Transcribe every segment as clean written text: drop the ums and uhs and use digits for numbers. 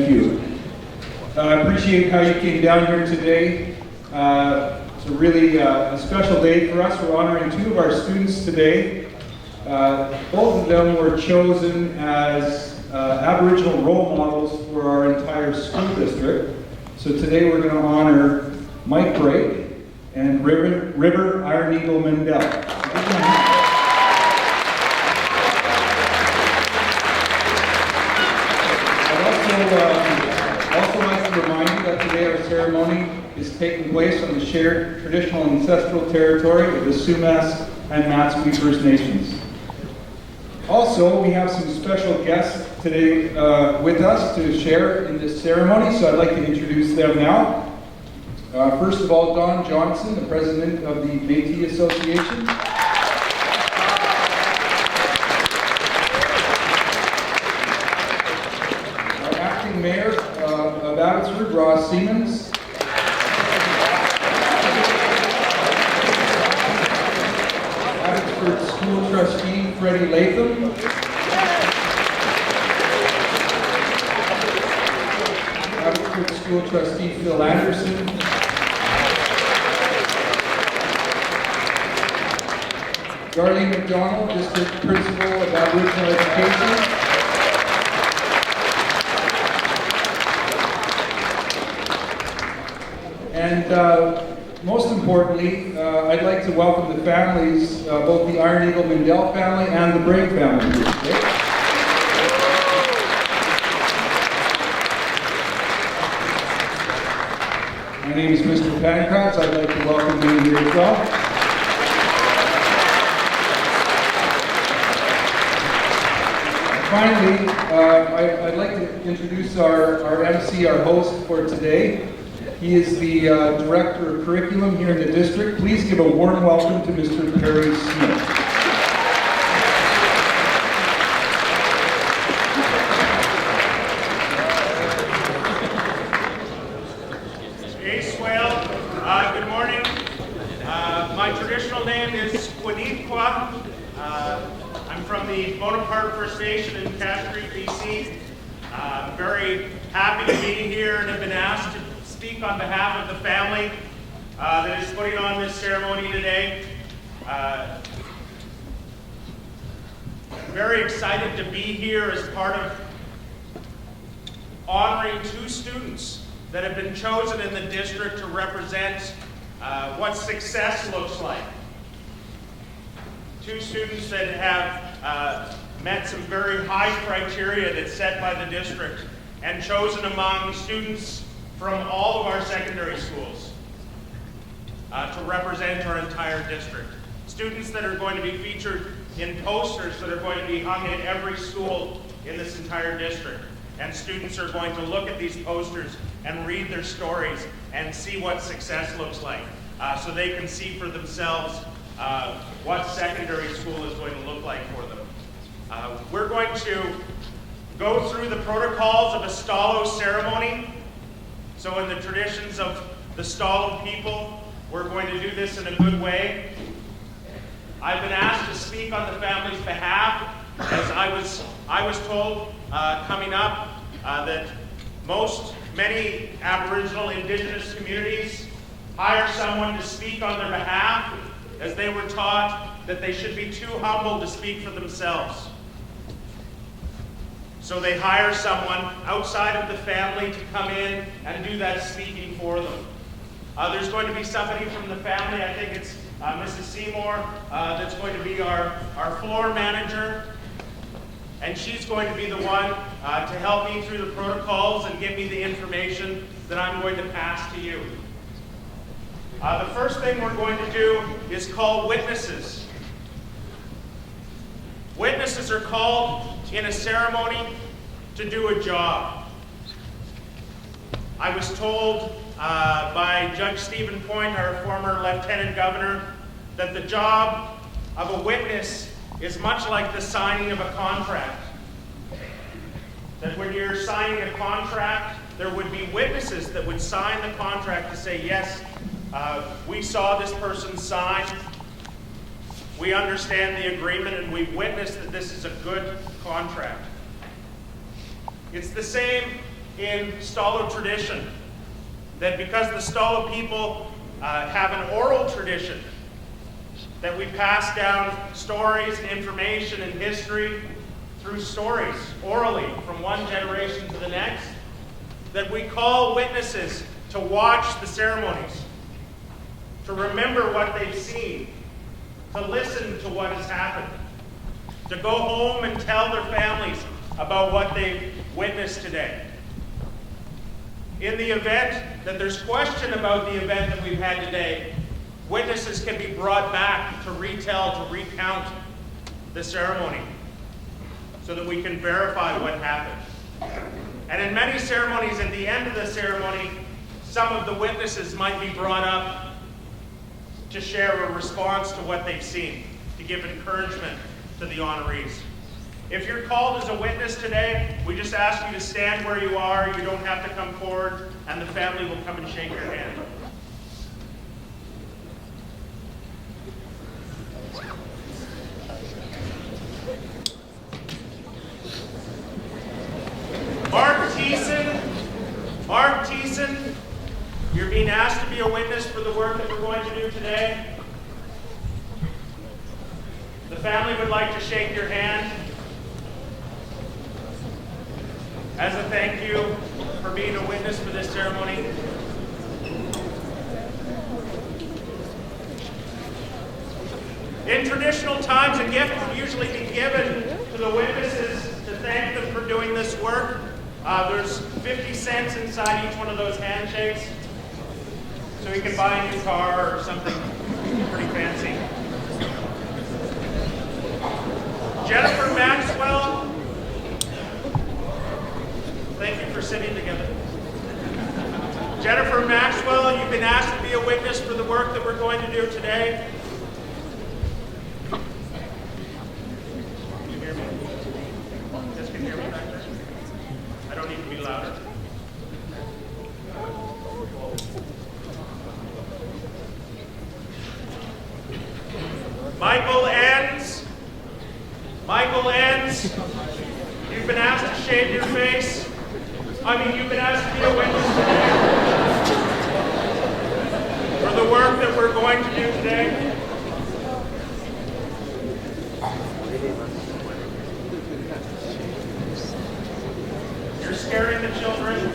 Thank you. I appreciate how you came down here today. It's a really a special day for us. We're honoring two of our students today. Both of them were chosen as Aboriginal role models for our entire school district. So today we're going to honor Mike Brake and River Iron Eagle Mendel. I'd also like to remind you that today our ceremony is taking place on the shared traditional ancestral territory of the Sumas and Mouat First Nations. Also, we have some special guests today with us to share in this ceremony, so I'd like to introduce them now. First of all, Don Johnson, the president of the Métis Association. Our acting mayor of Abbotsford, Ross Siemens. Abbotsford School Trustee, Freddie Latham. Abbotsford School Trustee, Phil Anderson. Darlene McDonald, District Principal of Aboriginal Education. And most importantly, I'd like to welcome the families, both the Iron Eagle Mendel family and the Brake family here today. My name is Mr. Pankratz. I'd like to welcome you here as well. Finally, I'd like to introduce our MC, our host for today. He is the Director of Curriculum here in the district. Please give a warm welcome to Mr. Perry Smith. Hey, Swale. Good morning. My traditional name is Quaniqua. I'm from the Bonaparte First Nation in Cache Creek, BC. I'm very happy to be here and have been asked to speak on behalf of the family that is putting on this ceremony today. I'm very excited to be here as part of honoring two students that have been chosen in the district to represent what success looks like. Two students that have met some very high criteria that's set by the district and chosen among students from all of our secondary schools to represent our entire district. Students that are going to be featured in posters that are going to be hung in every school in this entire district. And students are going to look at these posters and read their stories and see what success looks like so they can see for themselves what secondary school is going to look like for them. We're going to go through the protocols of a Stalo ceremony. So in the traditions of the Stalo people, we're going to do this in a good way. I've been asked to speak on the family's behalf, as I was told coming up that many Aboriginal Indigenous communities hire someone to speak on their behalf, as they were taught that they should be too humble to speak for themselves. So they hire someone outside of the family to come in and do that speaking for them. There's going to be somebody from the family, I think it's Mrs. Seymour, that's going to be our floor manager. And she's going to be the one to help me through the protocols and give me the information that I'm going to pass to you. The first thing we're going to do is call witnesses. Witnesses are called in a ceremony to do a job. I was told by Judge Stephen Point, our former Lieutenant Governor, that the job of a witness is much like the signing of a contract. That when you're signing a contract, there would be witnesses that would sign the contract to say, yes, we saw this person sign, we understand the agreement, and we've witnessed that this is a good contract. It's the same in Stalo tradition. That because the Stalo people have an oral tradition, that we pass down stories and information and history through stories, orally, from one generation to the next, that we call witnesses to watch the ceremonies, to remember what they've seen, to listen to what has happened, to go home and tell their families about what they've witnessed today. In the event that there's question about the event that we've had today, witnesses can be brought back to retell, to recount the ceremony so that we can verify what happened. And in many ceremonies, at the end of the ceremony, some of the witnesses might be brought up to share a response to what they've seen, to give encouragement to the honorees. If you're called as a witness today, we just ask you to stand where you are. You don't have to come forward, and the family will come and shake your hand. Mark Thiessen, you're being asked to be a witness for the work that we're going to do today. The family would like to shake your hand as a thank you for being a witness for this ceremony. In traditional times, a gift would usually be given to the witnesses to thank them for doing this work. There's 50 cents inside each one of those handshakes, so you can buy a new car or something pretty fancy. Jennifer Maxwell, thank you for sitting together. Jennifer Maxwell, you've been asked to be a witness for the work that we're going to do today. Can you hear me? You guys can hear me back there? I don't need to be louder. Michael Enns, you've been asked to shave your face. You've been asked to be a witness today for the work that we're going to do today. You're scaring the children.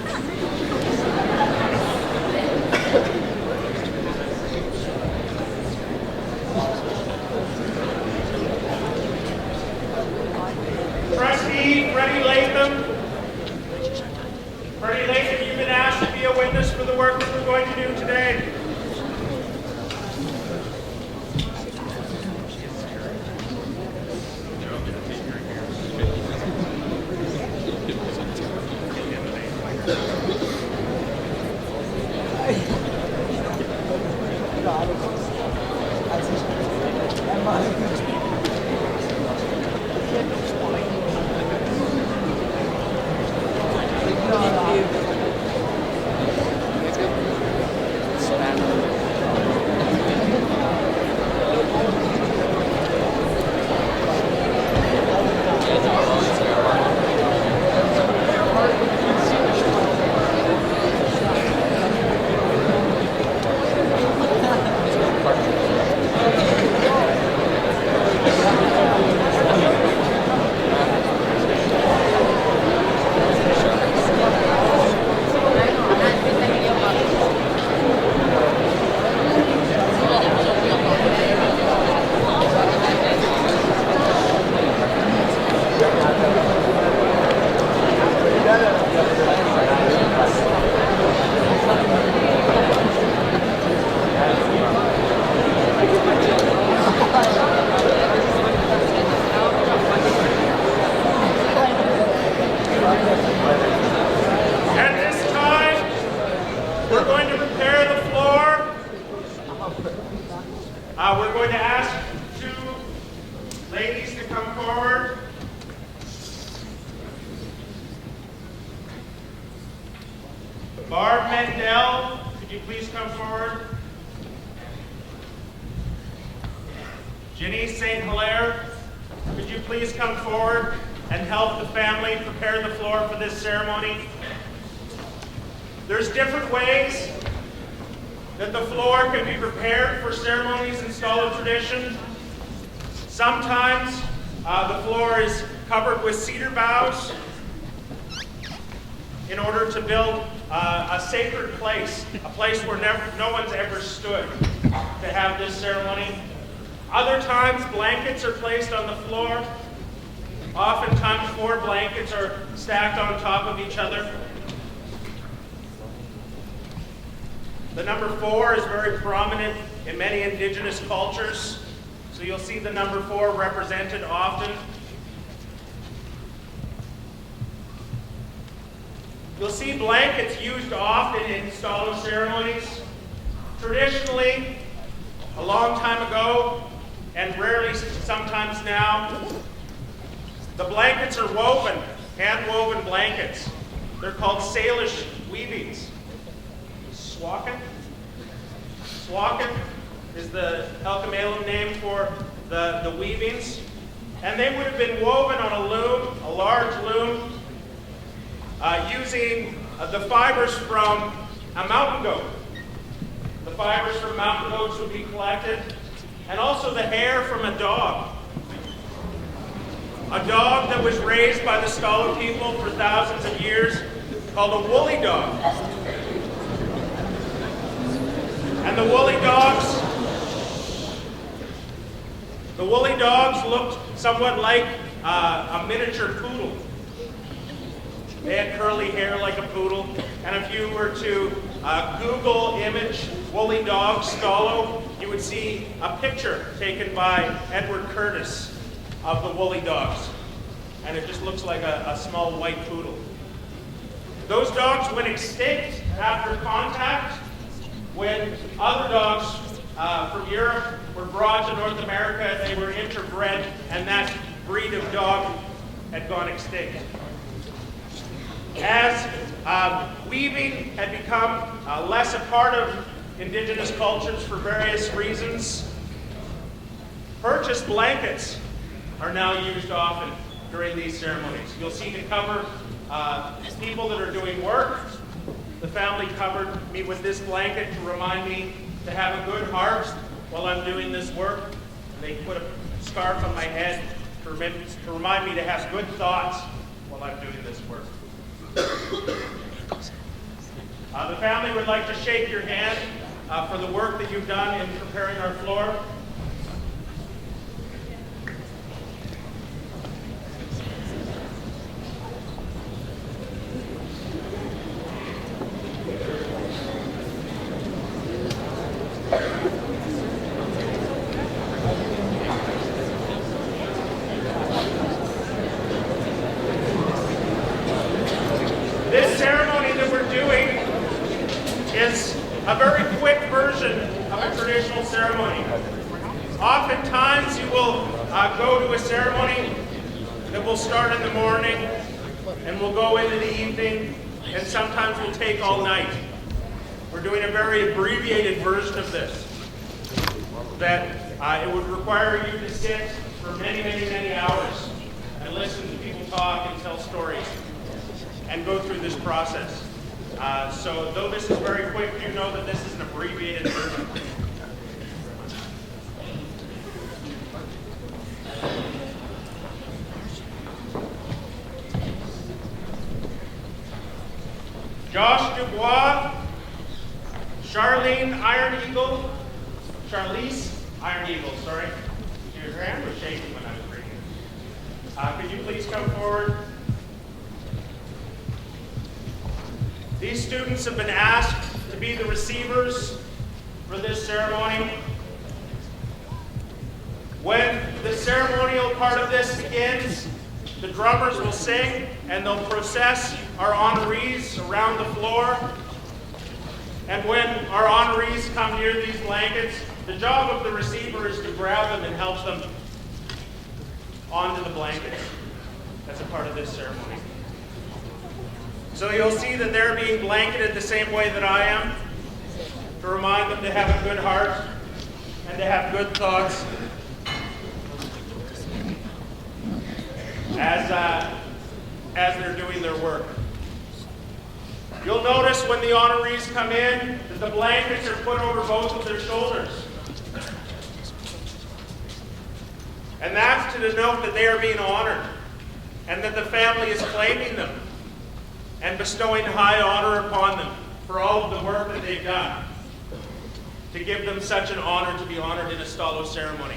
Trustee Freddie Latham, you've been asked to be a witness for the work that we're going to do today. We're going to ask two ladies to come forward. Barb Mendel, could you please come forward? Ginny St. Hilaire, could you please come forward and help the family prepare the floor for this ceremony? There's different ways that the floor can be prepared for ceremonies in Stalo tradition. Sometimes the floor is covered with cedar boughs in order to build a sacred place, a place where no one's ever stood to have this ceremony. Other times, blankets are placed on the floor. Oftentimes, 4 blankets are stacked on top of each other. The number 4 is very prominent in many indigenous cultures, so you'll see the number 4 represented often. You'll see blankets used often in Stalo ceremonies. Traditionally, a long time ago, and rarely sometimes now, the blankets are woven, hand-woven blankets. They're called Salish weavings. Swakin? Swakin is the Elkamalum name for the weavings. And they would have been woven on a loom, a large loom, using the fibers from a mountain goat. The fibers from mountain goats would be collected, and also the hair from a dog. A dog that was raised by the Stalo people for thousands of years, called a woolly dog. And the woolly dogs looked somewhat like a miniature poodle. They had curly hair like a poodle. And if you were to Google image woolly dog Stalo, you would see a picture taken by Edward Curtis of the woolly dogs. And it just looks like a small white poodle. Those dogs went extinct after contact when other dogs from Europe were brought to North America. They were interbred, and that breed of dog had gone extinct. As weaving had become less a part of indigenous cultures for various reasons, purchased blankets are now used often during these ceremonies. You'll see to cover people that are doing work. The family covered me with this blanket to remind me to have a good heart while I'm doing this work. They put a scarf on my head to remind me to have good thoughts while I'm doing this work. The family would like to shake your hand for the work that you've done in preparing our floor. This ceremony that we're doing is a very quick version of a traditional ceremony. Oftentimes you will go to a ceremony that will start in the morning and will go into the evening, and sometimes will take all night. We're doing a very abbreviated version of this, that it would require you to sit for many, many, many hours and listen to people talk and tell stories and go through this process. So though this is very quick, you know that this is an abbreviated version. Josh Dubois, Charlene Charlize Iron Eagle, sorry. Your hand was shaking when I was reading. Could you please come forward? These students have been asked to be the receivers for this ceremony. When the ceremonial part of this begins, the drummers will sing and they'll process our honorees around the floor. And when our honorees come near these blankets, the job of the receiver is to grab them and help them onto the blankets as a part of this ceremony. So you'll see that they're being blanketed the same way that I am, to remind them to have a good heart and to have good thoughts as they're doing their work. You'll notice when the honorees come in that the blankets are put over both of their shoulders. And that's to denote that they are being honored and that the family is claiming them and bestowing high honor upon them for all of the work that they've done to give them such an honor to be honored in a stalo ceremony.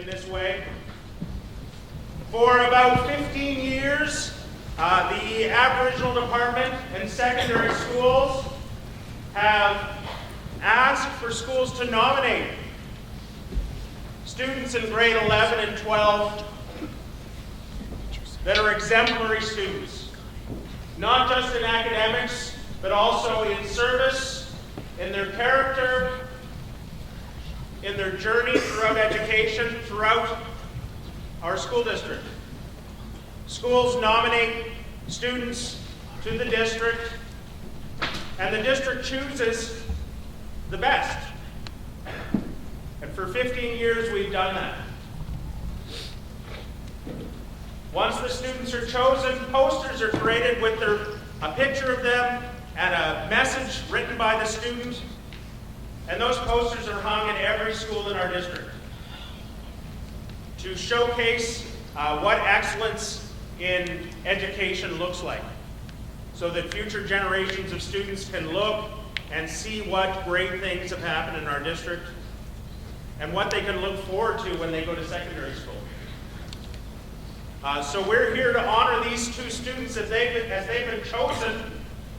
in this way. For about 15 years, the Aboriginal Department and secondary schools have asked for schools to nominate students in grade 11 and 12 that are exemplary students, not just in academics, but also in service, in their character, in their journey throughout education, throughout our school district. Schools nominate students to the district, and the district chooses the best. And for 15 years, we've done that. Once the students are chosen, posters are created with a picture of them and a message written by the student. And those posters are hung in every school in our district to showcase what excellence in education looks like, so that future generations of students can look and see what great things have happened in our district and what they can look forward to when they go to secondary school. So we're here to honor these two students as they've been chosen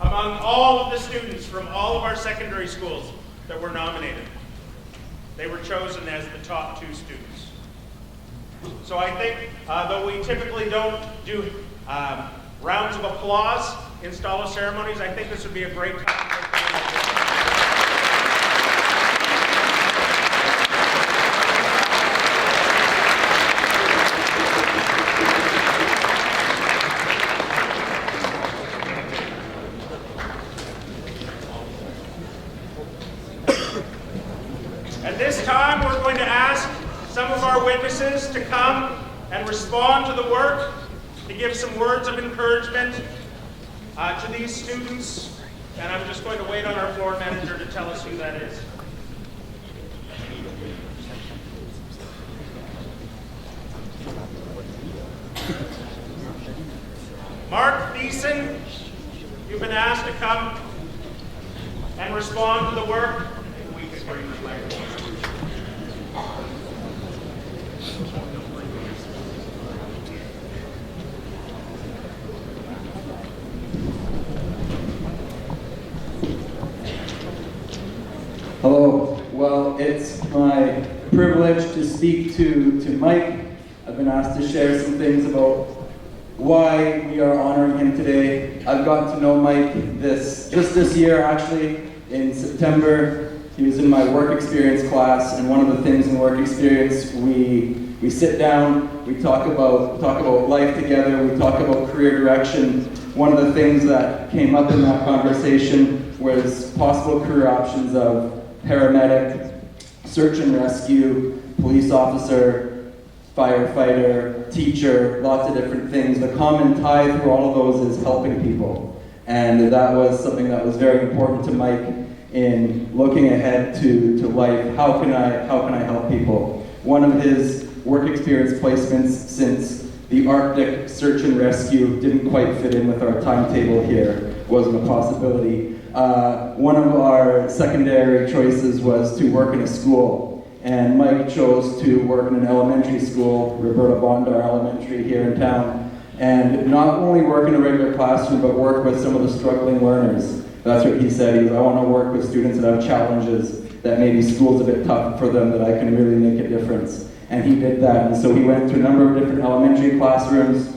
among all of the students from all of our secondary schools that were nominated. They were chosen as the top two students. So I think, though we typically don't do rounds of applause in Stalo ceremonies, I think this would be a great time. At this time, we're going to ask some of our witnesses to come and respond to the work, to give some words of encouragement to these students. And I'm just going to wait on our floor manager to tell us who that is. Mark Thiessen, you've been asked to come and respond to the work. We can bring the microphone. Hello. Well, it's my privilege to speak to Mike. I've been asked to share some things about why we are honoring him today. I've gotten to know Mike just this year, actually, in September. He was in my work experience class, and one of the things in work experience, we sit down, we talk about life together, we talk about career direction. One of the things that came up in that conversation was possible career options of paramedic, search and rescue, police officer, firefighter, teacher, lots of different things. The common tie through all of those is helping people. And that was something that was very important to Mike in looking ahead to life. How can I help people? One of his work experience placements, since the Arctic search and rescue didn't quite fit in with our timetable here, wasn't a possibility. One of our secondary choices was to work in a school, and Mike chose to work in an elementary school, Roberta Bondar Elementary here in town, and not only work in a regular classroom, but work with some of the struggling learners. That's what he said. I want to work with students that have challenges, that maybe school's a bit tough for them, that I can really make a difference. And he did that, and so he went to a number of different elementary classrooms.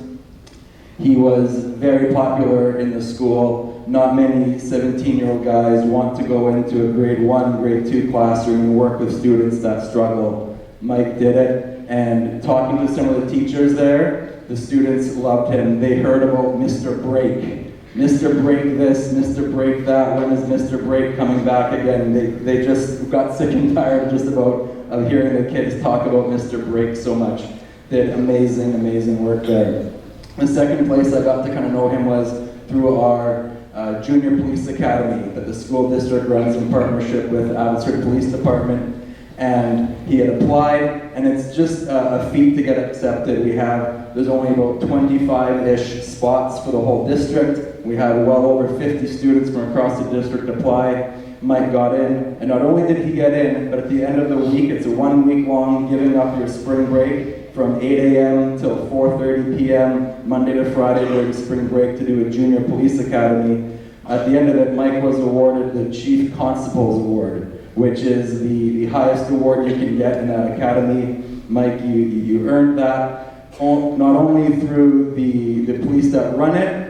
He was very popular in the school. Not many 17-year-old guys want to go into a grade 1, grade 2 classroom and work with students that struggle. Mike did it, and talking to some of the teachers there, the students loved him. They heard about Mr. Break. Mr. Break this, Mr. Break that, when is Mr. Break coming back again? They just got sick and tired just about of hearing the kids talk about Mr. Break so much. They did amazing, amazing work there. The second place I got to kind of know him was through our Junior Police Academy that the school district runs in partnership with Abbotsford Police Department. And he had applied, and it's just a feat to get accepted. There's only about 25-ish spots for the whole district. We had well over 50 students from across the district apply. Mike got in. And not only did he get in, but at the end of the week, it's a 1 week long giving up your spring break from 8 a.m. till 4:30 p.m. Monday to Friday during spring break to do a junior police academy. At the end of it, Mike was awarded the Chief Constable's Award, which is the highest award you can get in that academy. Mike, you earned that not only through the police that run it,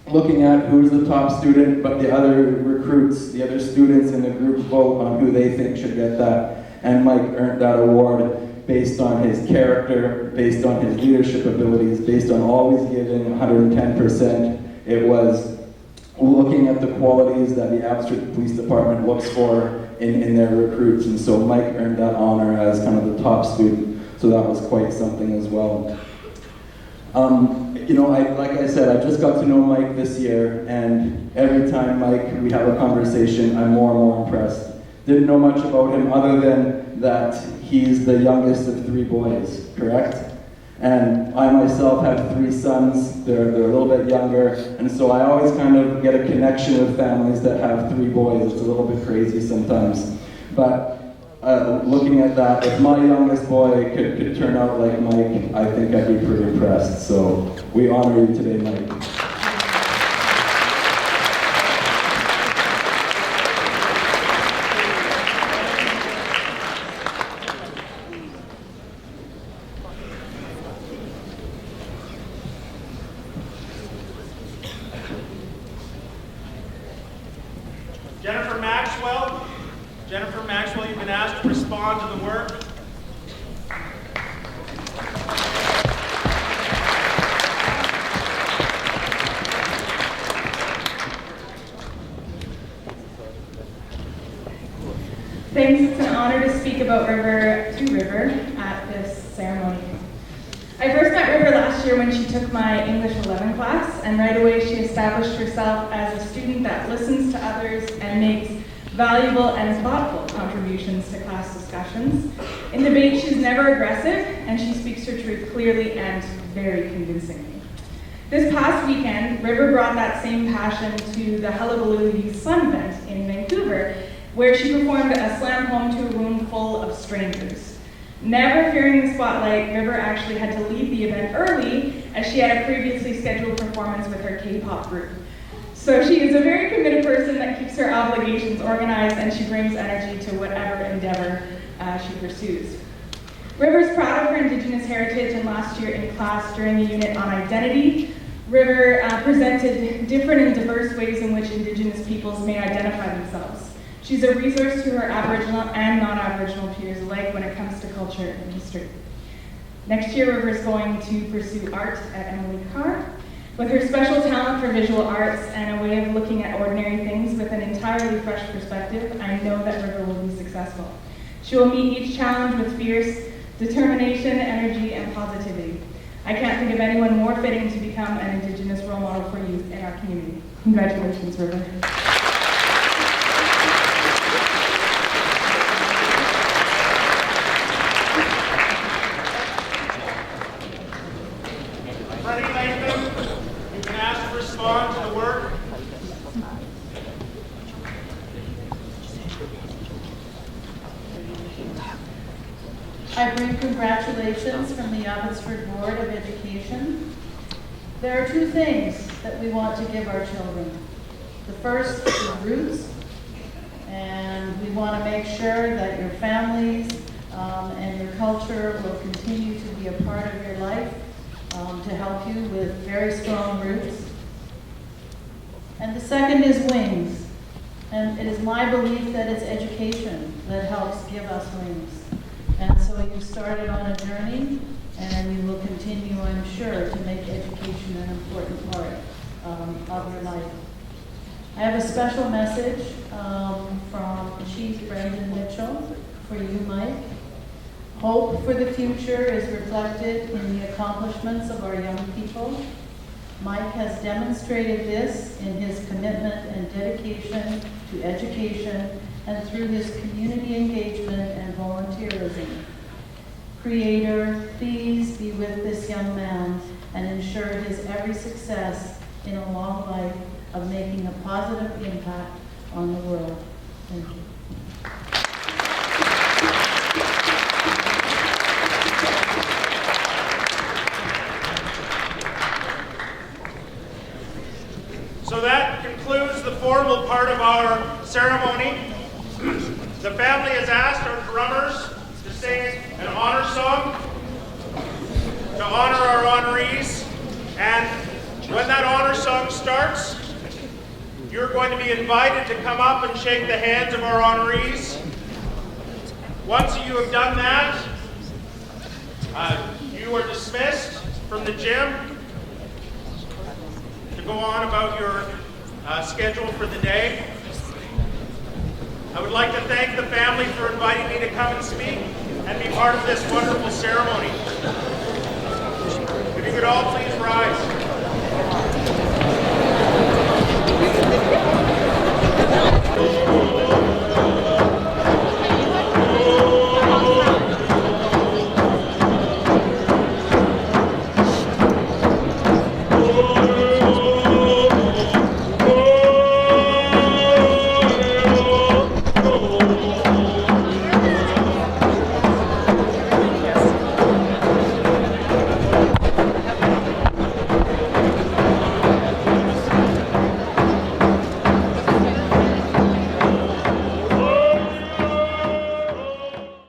looking at who's the top student, but the other recruits, the other students in the group vote on who they think should get that. And Mike earned that award based on his character, based on his leadership abilities, based on always giving 110%. It was looking at the qualities that the Abbotsford Police Department looks for in their recruits. And so Mike earned that honor as kind of the top student. So that was quite something as well. Like I said, I just got to know Mike this year, and every time, Mike, we have a conversation, I'm more and more impressed. Didn't know much about him other than that he's the youngest of 3 boys, correct? And I myself have 3 sons, they're a little bit younger, and so I always kind of get a connection with families that have 3 boys. It's a little bit crazy sometimes. But looking at that, if my youngest boy could turn out like Mike, I think I'd be pretty impressed. So we honor you today, Mike. Jennifer Maxwell, you've been asked to respond to the work. Thanks, it's an honor to speak about River at this ceremony. I first met River last year when she took my English 11 class, and right away she established herself as a student that listens to others and makes valuable and thoughtful contributions to class discussions. In debate, she's never aggressive, and she speaks her truth clearly and very convincingly. This past weekend, River brought that same passion to the Hullabaloo Youth Slam event in Vancouver, where she performed a slam poem to a room full of strangers. Never fearing the spotlight, River actually had to leave the event early as she had a previously scheduled performance with her K-pop group. So she is a very committed person that keeps her obligations organized, and she brings energy to whatever endeavor she pursues. River's proud of her Indigenous heritage, and last year in class during a unit on identity, River presented different and diverse ways in which Indigenous peoples may identify themselves. She's a resource to her Aboriginal and non-Aboriginal peers alike when it comes to culture and history. Next year, River is going to pursue art at Emily Carr. With her special talent for visual arts and a way of looking at ordinary things with an entirely fresh perspective, I know that River will be successful. She will meet each challenge with fierce determination, energy, and positivity. I can't think of anyone more fitting to become an Indigenous role model for youth in our community. Congratulations, River. I bring congratulations from the Abbotsford Board of Education. There are 2 things that we want to give our children. The first is roots, and we want to make sure that your families and your culture will continue to be a part of your life to help you with very strong roots. And the second is wings, and it is my belief that it's education that helps give us wings. And so you started on a journey, and you will continue, I'm sure, to make education an important part of your life. I have a special message from Chief Brendan Mitchell for you, Mike. Hope for the future is reflected in the accomplishments of our young people. Mike has demonstrated this in his commitment and dedication to education and through his community engagement and volunteerism. Creator, please be with this young man and ensure his every success in a long life of making a positive impact on the world. Thank you. So that concludes the formal part of our ceremony. The family has asked our drummers to sing an honor song to honor our honorees. And when that honor song starts, you're going to be invited to come up and shake the hands of our honorees. Once you have done that, you are dismissed from the gym to go on about your schedule for the day. I would like to thank the family for inviting me to come and speak and be part of this wonderful ceremony. If you could all please rise.